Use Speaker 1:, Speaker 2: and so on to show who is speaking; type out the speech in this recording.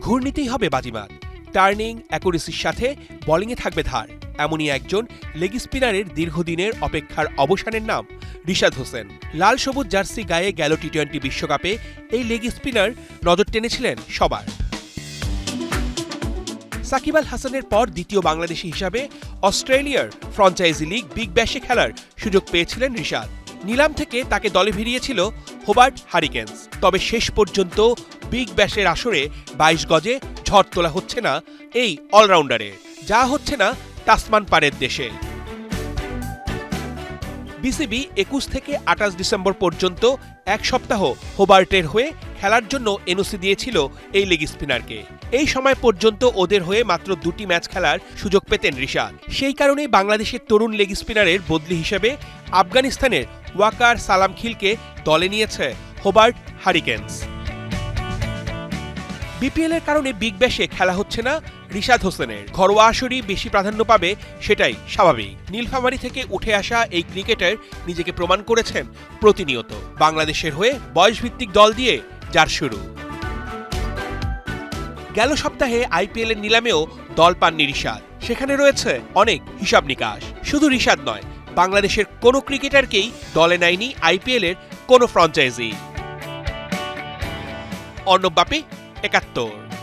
Speaker 1: ঘূর্ণিতেই হবে বাজিমাত, টার্নিং অ্যাকুরেসির সাথে বোলিংয়ে থাকবে ধার, এমনই একজন লেগ স্পিনারের দীর্ঘদিনের অপেক্ষার অবসানের নাম রিশাদ হোসেন। লাল সবুজ জার্সি গায়ে গেল টি-20 বিশ্বকাপে এই লেগ স্পিনার নজর টেনেছিলেন সবার। সাকিব আল হাসানের পর দ্বিতীয় বাংলাদেশি হিসাবে অস্ট্রেলিয়ার ফ্র্যাঞ্চাইজি লিগ বিগ ব্যাশে খেলার সুযোগ পেয়েছিলেন রিশাদ। নিলাম থেকে তাকে দলে ভিড়িয়েছিল হোবার্ট হারিকেন্স। তবে শেষ পর্যন্ত বিগ ব্যাশের আসরে ২২ গজে ঝড় তোলা হচ্ছে না এই অলরাউন্ডারের, যা হচ্ছে না তাসমান পারের দেশে। বিসিবি ২১ থেকে ২৮ ডিসেম্বর পর্যন্ত এক সপ্তাহ হোবার্টের হয়ে খেলার জন্য এনওসি দিয়েছিল এই লেগ স্পিনারকে। এই সময় পর্যন্ত ওদের হয়ে মাত্র ২টি ম্যাচ খেলার সুযোগ পেতেন রিশাদ। সেই কারণেই বাংলাদেশের তরুণ লেগ স্পিনারের বদলি হিসেবে আফগানিস্তানের ওয়াকার সালাম খিলকে দলে নিয়েছে হোবার্ট হারিকেন্স। বিপিএল এর কারণে বিগ ব্যাশে খেলা হচ্ছে না রিশাদ হোসেনের। ঘরোয়া আসরই বেশি প্রাধান্য পাবে, সেটাই স্বাভাবিক। নীলফামারী থেকে উঠে আসা এই ক্রিকেটার নিজেকে প্রমাণ করেছেন প্রতিনিয়ত। বাংলাদেশের হয়ে বয়সভিত্তিক দল দিয়ে যার শুরু। গেল সপ্তাহে আইপিএল এর নিলামেও দল পাননি রিশাদ। সেখানে রয়েছে অনেক হিসাব নিকাশ। শুধু রিশাদ নয়, বাংলাদেশের কোনো ক্রিকেটারকেই দলে নেয়নি আইপিএল এর কোনো ফ্র্যাঞ্চাইজি। অর্ণব বাপি, ৭১।